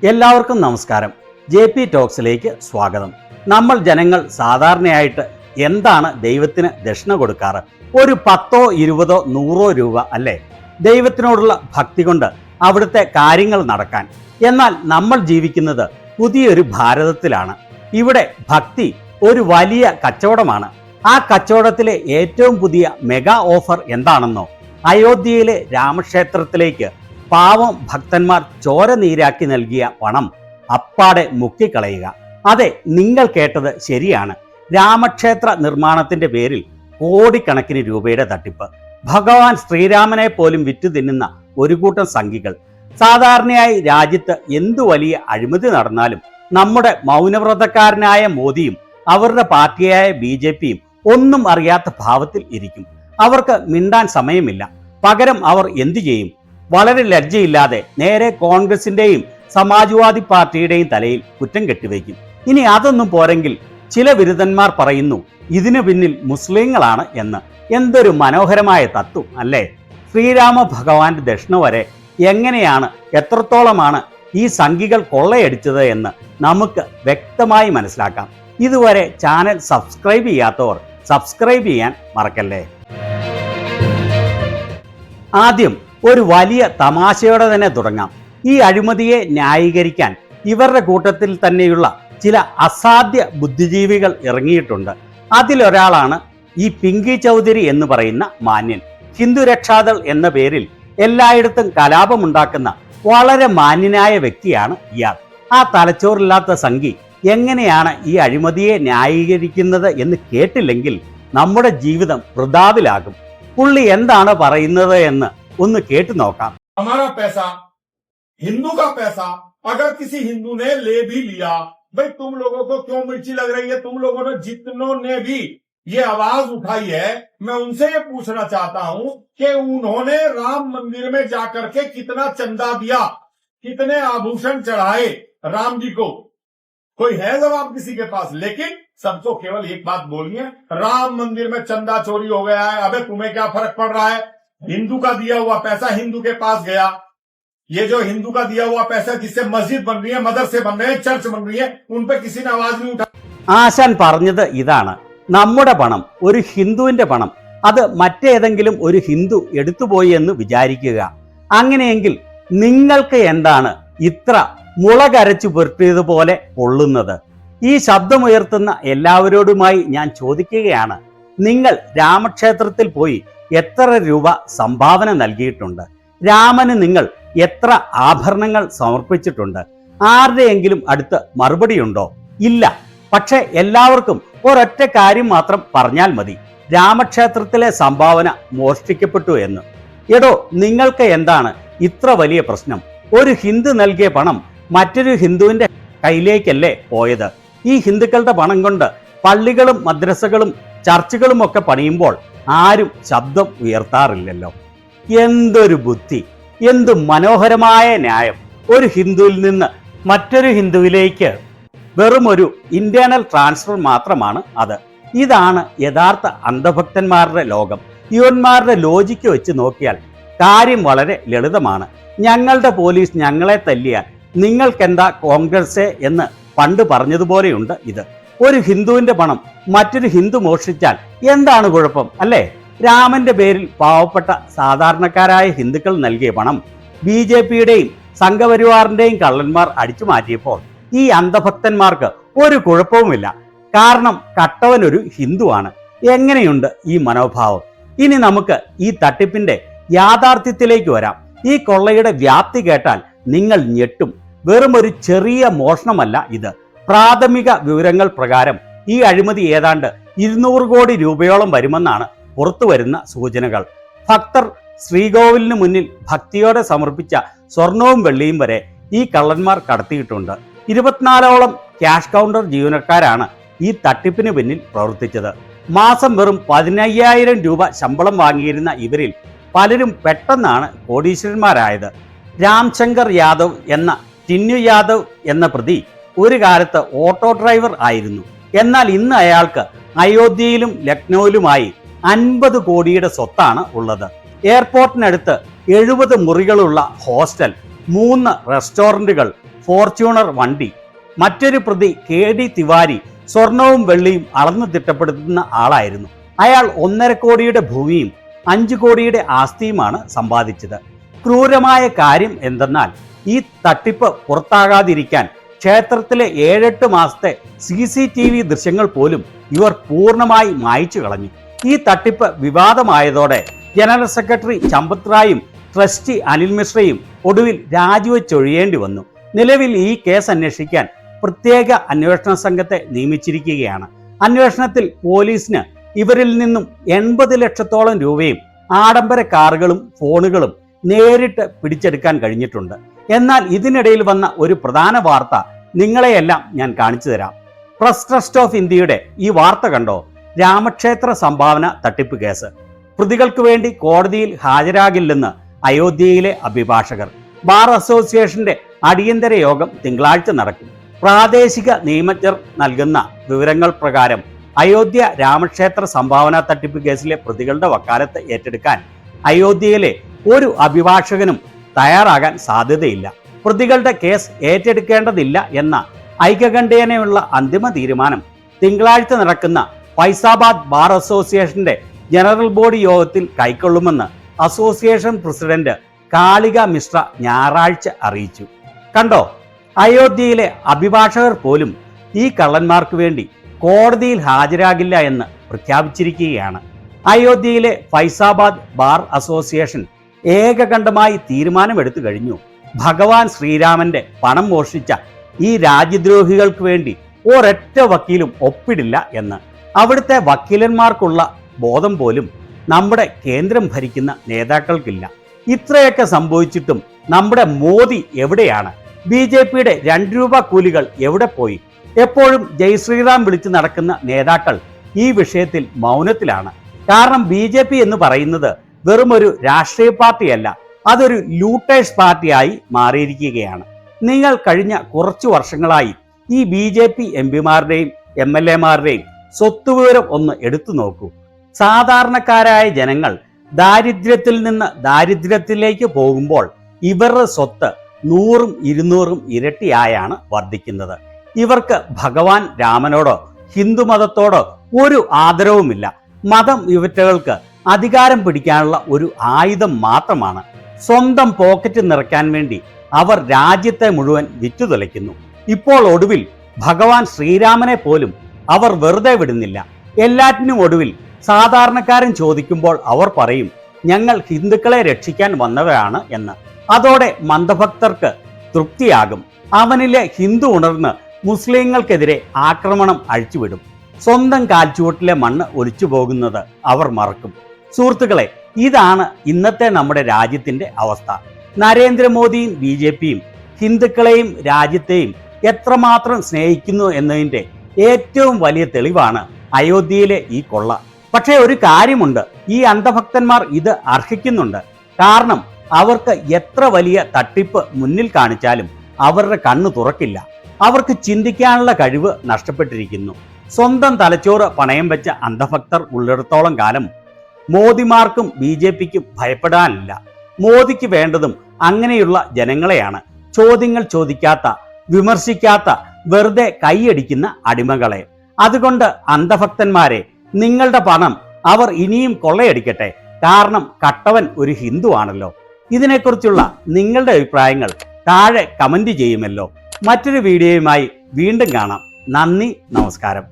എല്ലാവർക്കും നമസ്കാരം. JP ടോക്സിലേക്ക് സ്വാഗതം. നമ്മൾ ജനങ്ങൾ സാധാരണയായിട്ട് എന്താണ് ദൈവത്തിന് ദക്ഷിണ കൊടുക്കാറ്? ഒരു 10, 20, 100 രൂപ അല്ലേ? ദൈവത്തിനോടുള്ള ഭക്തി കൊണ്ട് അവിടുത്തെ കാര്യങ്ങൾ നടക്കാൻ. എന്നാൽ നമ്മൾ ജീവിക്കുന്നത് പുതിയൊരു ഭാരതത്തിലാണ്. ഇവിടെ ഭക്തി ഒരു വലിയ കച്ചവടമാണ്. ആ കച്ചവടത്തിലെ ഏറ്റവും പുതിയ മെഗാ ഓഫർ എന്താണെന്നോ? അയോധ്യയിലെ രാമക്ഷേത്രത്തിലേക്ക് പാവം ഭക്തന്മാർ ചോര നീരാക്കി നൽകിയ പണം അപ്പാടെ മുക്കിക്കളയുക. അതെ, നിങ്ങൾ കേട്ടത് ശരിയാണ്. രാമക്ഷേത്ര നിർമ്മാണത്തിന്റെ പേരിൽ കോടിക്കണക്കിന് രൂപയുടെ തട്ടിപ്പ്. ഭഗവാൻ ശ്രീരാമനെ പോലും വിറ്റു തിന്നുന്ന ഒരു കൂട്ടം സംഘികൾ. സാധാരണയായി രാജ്യത്ത് എന്തു വലിയ അഴിമതി നടന്നാലും നമ്മുടെ മൗനവ്രതക്കാരനായ മോദിയും അവരുടെ പാർട്ടിയായ BJPയും ഒന്നും അറിയാത്ത ഭാവത്തിൽ ഇരിക്കും. അവർക്ക് മിണ്ടാൻ സമയമില്ല. പകരം അവർ എന്തു ചെയ്യും? വളരെ ലജ്ജയില്ലാതെ നേരെ കോൺഗ്രസിന്റെയും സമാജ്വാദി പാർട്ടിയുടെയും തലയിൽ കുറ്റം കെട്ടിവയ്ക്കും. ഇനി അതൊന്നും പോരെങ്കിൽ ചില വിരുദ്ധന്മാർ പറയുന്നു ഇതിനു പിന്നിൽ മുസ്ലിങ്ങളാണ് എന്ന്. എന്തൊരു മനോഹരമായ തത്വം അല്ലേ? ശ്രീരാമ ഭഗവാന്റെ ദക്ഷിണ വരെ എങ്ങനെയാണ്, എത്രത്തോളമാണ് ഈ സംഘികൾ കൊള്ളയടിച്ചത് എന്ന് നമുക്ക് വ്യക്തമായി മനസ്സിലാക്കാം. ഇതുവരെ ചാനൽ സബ്സ്ക്രൈബ് ചെയ്യാത്തവർ സബ്സ്ക്രൈബ് ചെയ്യാൻ മറക്കല്ലേ. ആദ്യം ഒരു വലിയ തമാശയോടെ തന്നെ തുടങ്ങാം. ഈ അഴിമതിയെ ന്യായീകരിക്കാൻ ഇവരുടെ കൂട്ടത്തിൽ തന്നെയുള്ള ചില അസാധ്യ ബുദ്ധിജീവികൾ ഇറങ്ങിയിട്ടുണ്ട്. അതിലൊരാളാണ് ഈ പിങ്കി ചൗധരി എന്ന് പറയുന്ന മാന്യൻ. ഹിന്ദു രക്ഷാദൾ എന്ന പേരിൽ എല്ലായിടത്തും കലാപമുണ്ടാക്കുന്ന വളരെ മാന്യനായ വ്യക്തിയാണ് ഇയാൾ. ആ തലച്ചോറില്ലാത്ത സംഘി എങ്ങനെയാണ് ഈ അഴിമതിയെ ന്യായീകരിക്കുന്നത് എന്ന് കേട്ടില്ലെങ്കിൽ നമ്മുടെ ജീവിതം വൃഥാവിലാകും. പുള്ളി എന്താണ് പറയുന്നത് എന്ന് ഒന്ന് കേട്ടു നോക്കാം. हमारा पैसा, हिंदू का पैसा, अगर किसी हिंदू ने ले भी लिया, भाई तुम लोगों को क्यों मिर्ची लग रही है? तुम लोगों ने जितनों ने भी ये आवाज उठाई है, मैं उनसे ये पूछना चाहता हूं कि उन्होंने राम मंदिर में जाकर के कितना चंदा दिया, कितने आभूषण चढ़ाए राम जी को? कोई है जवाब किसी के पास? लेकिन सबको केवल एक बात बोलिए, राम मंदिर में चंदा चोरी हो गया है। अबे तुम्हें क्या फर्क पड़ रहा है? हिंदू का दिया हुआ पैसा हिंदू के पास गया। ये जो हिंदू का दिया हुआ पैसा जिससे मस्जिद बन रही है, मदरसे बन रहे हैं, चर्च बन रही है, उन पे किसी ने आवाज नहीं उठा. ആശാൻ പറഞ്ഞത് ഇതാണ്. നമ്മുടെ പണം, ഒരു ഹിന്ദുവിന്റെ പണം, അത് മറ്റേതെങ്കിലും ഒരു ഹിന്ദു എടുത്തുപോയി എന്ന് വിചാരിക്കുക. അങ്ങനെയെങ്കിൽ നിങ്ങൾക്ക് എന്താണ് ഇത്ര മുളകരച്ചു പുരട്ടിയതുപോലെ പൊള്ളുന്നത്? ഈ ശബ്ദമുയർത്തുന്ന എല്ലാവരോടുമായി ഞാൻ ചോദിക്കുകയാണ്, നിങ്ങൾ രാമക്ഷേത്രത്തിൽ പോയി എത്ര രൂപ സംഭാവന നൽകിയിട്ടുണ്ട്? രാമന് നിങ്ങൾ എത്ര ആഭരണങ്ങൾ സമർപ്പിച്ചിട്ടുണ്ട്? ആരുടെയെങ്കിലും അടുത്ത് മറുപടിയുണ്ടോ? ഇല്ല. പക്ഷെ എല്ലാവർക്കും ഒരൊറ്റ കാര്യം മാത്രം പറഞ്ഞാൽ മതി, രാമക്ഷേത്രത്തിലെ സംഭാവന മോഷ്ടിക്കപ്പെട്ടു എന്ന്. എടോ, നിങ്ങൾക്ക് എന്താണ് ഇത്ര വലിയ പ്രശ്നം? ഒരു ഹിന്ദു നൽകിയ പണം മറ്റൊരു ഹിന്ദുവിന്റെ കയ്യിലേക്കല്ലേ പോയത്? ഈ ഹിന്ദുക്കളുടെ പണം കൊണ്ട് പള്ളികളും മദ്രസകളും ചർച്ചുകളും ഒക്കെ പണിയുമ്പോൾ ആരും ശബ്ദം ഉയർത്താറില്ലല്ലോ. എന്തൊരു ബുദ്ധി, എന്തു മനോഹരമായ ന്യായം! ഒരു ഹിന്ദുവിൽ നിന്ന് മറ്റൊരു ഹിന്ദുവിലേക്ക് വെറും ഒരു ഇന്റേണൽ ട്രാൻസ്ഫർ മാത്രമാണ് അത്. ഇതാണ് യഥാർത്ഥ അന്ധഭക്തന്മാരുടെ ലോകം. യുവന്മാരുടെ ലോജിക്ക് വെച്ച് നോക്കിയാൽ കാര്യം വളരെ ലളിതമാണ്. ഞങ്ങളുടെ പോലീസ് ഞങ്ങളെ തല്ലിയാൽ നിങ്ങൾക്കെന്താ കോൺഗ്രസ് എന്ന് പണ്ട് പറഞ്ഞതുപോലെയുണ്ട് ഇത്. ഒരു ഹിന്ദുവിന്റെ പണം മറ്റൊരു ഹിന്ദു മോഷ്ടിച്ചാൽ എന്താണ് കുഴപ്പം, അല്ലേ? രാമന്റെ പേരിൽ പാവപ്പെട്ട സാധാരണക്കാരായ ഹിന്ദുക്കൾ നൽകിയ പണം BJPയുടെയും സംഘപരിവാറിന്റെയും കള്ളന്മാർ അടിച്ചു മാറ്റിയപ്പോൾ ഈ അന്ധഭക്തന്മാർക്ക് ഒരു കുഴപ്പവുമില്ല. കാരണം കട്ടവനൊരു ഹിന്ദുവാണ്. എങ്ങനെയുണ്ട് ഈ മനോഭാവം? ഇനി നമുക്ക് ഈ തട്ടിപ്പിന്റെ യാഥാർത്ഥ്യത്തിലേക്ക് വരാം. ഈ കൊള്ളയുടെ വ്യാപ്തി കേട്ടാൽ നിങ്ങൾ ഞെട്ടും. വെറും ഒരു ചെറിയ മോഷണമല്ല ഇത്. പ്രാഥമിക വിവരങ്ങൾ പ്രകാരം ഈ അഴിമതി ഏതാണ്ട് 200 കോടി രൂപയോളം വരുമെന്നാണ് പുറത്തുവരുന്ന സൂചനകൾ. ഭക്തർ ശ്രീകോവിലിന് മുന്നിൽ ഭക്തിയോടെ സമർപ്പിച്ച സ്വർണവും വെള്ളിയും വരെ ഈ കള്ളന്മാർ കടത്തിയിട്ടുണ്ട്. 24ഓളം ക്യാഷ് കൗണ്ടർ ജീവനക്കാരാണ് ഈ തട്ടിപ്പിന് പിന്നിൽ പ്രവർത്തിച്ചത്. മാസം വെറും 15,000 രൂപ ശമ്പളം വാങ്ങിയിരുന്ന ഇവരിൽ പലരും പെട്ടെന്നാണ് കോടീശ്വരന്മാരായത്. രാംശങ്കർ യാദവ് എന്ന ടിന്നു യാദവ് എന്ന പ്രതി ഒരു കാലത്ത് ഓട്ടോ ഡ്രൈവർ ആയിരുന്നു. എന്നാൽ ഇന്ന് അയാൾക്ക് അയോധ്യയിലും ലക്നൌവിലുമായി 50 കോടിയുടെ സ്വത്താണ് ഉള്ളത്. എയർപോർട്ടിനടുത്ത് 70 മുറികളുള്ള ഹോസ്റ്റൽ, 3 റെസ്റ്റോറന്റുകൾ, ഫോർച്യൂണർ വണ്ടി. മറ്റൊരു പ്രതി KD തിവാരി സ്വർണവും വെള്ളിയും അളന്നു തിട്ടപ്പെടുത്തുന്ന ആളായിരുന്നു. അയാൾ 1.5 കോടിയുടെ ഭൂമിയും 5 കോടിയുടെ ആസ്തിയുമാണ് സമ്പാദിച്ചത്. ക്രൂരമായ കാര്യം എന്തെന്നാൽ ഈ തട്ടിപ്പ് പുറത്താകാതിരിക്കാൻ ക്ഷേത്രത്തിലെ 7-8 മാസത്തെ CCTV ദൃശ്യങ്ങൾ പോലും ഇവർ പൂർണ്ണമായി മായ്ച്ചു കളഞ്ഞു. ഈ തട്ടിപ്പ് വിവാദമായതോടെ ജനറൽ സെക്രട്ടറി ചമ്പത് റായും ട്രസ്റ്റി അനിൽ മിശ്രയും ഒടുവിൽ രാജിവെച്ചൊഴിയേണ്ടി വന്നു. നിലവിൽ ഈ കേസ് അന്വേഷിക്കാൻ പ്രത്യേക അന്വേഷണ സംഘത്തെ നിയമിച്ചിരിക്കുകയാണ്. അന്വേഷണത്തിൽ പോലീസിന് ഇവരിൽ നിന്നും 80 ലക്ഷത്തോളം രൂപയും ആഡംബര കാറുകളും ഫോണുകളും നേരിട്ട് പിടിച്ചെടുക്കാൻ കഴിഞ്ഞിട്ടുണ്ട്. എന്നാൽ ഇതിനിടയിൽ വന്ന ഒരു പ്രധാന വാർത്ത നിങ്ങളെയെല്ലാം ഞാൻ കാണിച്ചു തരാം. പ്രസ് ട്രസ്റ്റ് ഓഫ് ഇന്ത്യയുടെ ഈ വാർത്ത കണ്ടോ? രാമക്ഷേത്ര സംഭാവന തട്ടിപ്പ് കേസ്. പ്രതികൾക്ക് വേണ്ടി കോടതിയിൽ ഹാജരാകില്ലെന്ന് അയോധ്യയിലെ അഭിഭാഷകർ. ബാർ അസോസിയേഷന്റെ അടിയന്തര യോഗം തിങ്കളാഴ്ച നടക്കും. പ്രാദേശിക നിയമജ്ഞർ നൽകുന്ന വിവരങ്ങൾ പ്രകാരം അയോധ്യ രാമക്ഷേത്ര സംഭാവന തട്ടിപ്പ് കേസിലെ പ്രതികളുടെ വക്കാലത്ത് ഏറ്റെടുക്കാൻ അയോധ്യയിലെ ഒരു അഭിഭാഷകനും തയ്യാറാകാൻ സാധ്യതയില്ല. പ്രതികളുടെ കേസ് ഏറ്റെടുക്കേണ്ടതില്ല എന്ന ഐക്യകണ്ഠേനയുള്ള അന്തിമ തീരുമാനം തിങ്കളാഴ്ച നടക്കുന്ന ഫൈസാബാദ് ബാർ അസോസിയേഷന്റെ ജനറൽ ബോഡി യോഗത്തിൽ കൈക്കൊള്ളുമെന്ന് അസോസിയേഷൻ പ്രസിഡന്റ് കാളിക മിശ്ര ഞായറാഴ്ച അറിയിച്ചു. കണ്ടോ, അയോധ്യയിലെ അഭിഭാഷകർ പോലും ഈ കള്ളന്മാർക്ക് വേണ്ടി കോടതിയിൽ ഹാജരാകില്ല എന്ന് പ്രഖ്യാപിച്ചിരിക്കുകയാണ്. അയോധ്യയിലെ ഫൈസാബാദ് ബാർ അസോസിയേഷൻ ഏകകണ്ഠമായി തീരുമാനമെടുത്തു കഴിഞ്ഞു. ഭഗവാൻ ശ്രീരാമന്റെ പണം മോഷ്ടിച്ച ഈ രാജ്യദ്രോഹികൾക്ക് വേണ്ടി ഒരൊറ്റ വക്കീലും ഒപ്പിടില്ല എന്ന്. അവിടുത്തെ വക്കീലന്മാർക്കുള്ള ബോധം പോലും നമ്മുടെ കേന്ദ്രം ഭരിക്കുന്ന നേതാക്കൾക്കില്ല. ഇത്രയൊക്കെ സംഭവിച്ചിട്ടും നമ്മുടെ മോദി എവിടെയാണ്? BJPയുടെ 2 രൂപ കൂലികൾ എവിടെ പോയി? എപ്പോഴും ജയ് ശ്രീറാം വിളിച്ച് നടക്കുന്ന നേതാക്കൾ ഈ വിഷയത്തിൽ മൗനത്തിലാണ്. കാരണം BJP എന്ന് പറയുന്നത് വെറും ഒരു രാഷ്ട്രീയ പാർട്ടിയല്ല, അതൊരു ലൂട്ടേഴ്സ് പാർട്ടിയായി മാറിയിരിക്കുകയാണ്. നിങ്ങൾ കഴിഞ്ഞ കുറച്ചു വർഷങ്ങളായി ഈ BJP MPമാരുടെയും MLAമാരുടെയും സ്വത്തുവിവരം ഒന്ന് എടുത്തു നോക്കൂ. സാധാരണക്കാരായ ജനങ്ങൾ ദാരിദ്ര്യത്തിൽ നിന്ന് ദാരിദ്ര്യത്തിലേക്ക് പോകുമ്പോൾ ഇവരുടെ സ്വത്ത് 100ഉം 200ഉം ഇരട്ടിയായാണ് വർദ്ധിക്കുന്നത്. ഇവർക്ക് ഭഗവാൻ രാമനോടോ ഹിന്ദുമതത്തോടോ ഒരു ആദരവുമില്ല. മതം ഇവറ്റകൾക്ക് അധികാരം പിടിക്കാനുള്ള ഒരു ആയുധം മാത്രമാണ്. സ്വന്തം പോക്കറ്റ് നിറയ്ക്കാൻ വേണ്ടി അവർ രാജ്യത്തെ മുഴുവൻ വിറ്റുതുലയ്ക്കുന്നു. ഇപ്പോൾ ഒടുവിൽ ഭഗവാൻ ശ്രീരാമനെ പോലും അവർ വെറുതെ വിടുന്നില്ല. എല്ലാറ്റിനും ഒടുവിൽ സാധാരണക്കാരൻ ചോദിക്കുമ്പോൾ അവർ പറയും, ഞങ്ങൾ ഹിന്ദുക്കളെ രക്ഷിക്കാൻ വന്നവരാണ് എന്ന്. അതോടെ മന്ദഭക്തർക്ക് തൃപ്തിയാകും. അവനിലെ ഹിന്ദു ഉണർന്ന് മുസ്ലിങ്ങൾക്കെതിരെ ആക്രമണം അഴിച്ചുവിടും. സ്വന്തം കാൽച്ചുവട്ടിലെ മണ്ണ് ഒലിച്ചു പോകുന്നത് അവർ മറക്കും. സുഹൃത്തുക്കളെ, ഇതാണ് ഇന്നത്തെ നമ്മുടെ രാജ്യത്തിന്റെ അവസ്ഥ. നരേന്ദ്രമോദിയും BJPയും ഹിന്ദുക്കളെയും രാജ്യത്തെയും എത്രമാത്രം സ്നേഹിക്കുന്നു എന്നതിൻ്റെ ഏറ്റവും വലിയ തെളിവാണ് അയോധ്യയിലെ ഈ കൊള്ള. പക്ഷേ ഒരു കാര്യമുണ്ട്, ഈ അന്ധഭക്തന്മാർ ഇത് അർഹിക്കുന്നുണ്ട്. കാരണം അവർക്ക് എത്ര വലിയ തട്ടിപ്പ് മുന്നിൽ കാണിച്ചാലും അവരുടെ കണ്ണു തുറക്കില്ല. അവർക്ക് ചിന്തിക്കാനുള്ള കഴിവ് നഷ്ടപ്പെട്ടിരിക്കുന്നു. സ്വന്തം തലച്ചോറ് പണയം വെച്ച അന്ധഭക്തർ ഉള്ളിടത്തോളം കാലം മോദിമാർക്കും BJPക്കും ഭയപ്പെടാനില്ല. മോദിക്ക് വേണ്ടതും അങ്ങനെയുള്ള ജനങ്ങളെയാണ്. ചോദ്യങ്ങൾ ചോദിക്കാത്ത, വിമർശിക്കാത്ത, വെറുതെ കൈയടിക്കുന്ന അടിമകളെ. അതുകൊണ്ട് അന്ധഭക്തന്മാരെ, നിങ്ങളുടെ പണം അവർ ഇനിയും കൊള്ളയടിക്കട്ടെ. കാരണം കട്ടവൻ ഒരു ഹിന്ദു ആണല്ലോ. ഇതിനെക്കുറിച്ചുള്ള നിങ്ങളുടെ അഭിപ്രായങ്ങൾ താഴെ കമന്റ് ചെയ്യുമല്ലോ. മറ്റൊരു വീഡിയോയുമായി വീണ്ടും കാണാം. നന്ദി, നമസ്കാരം.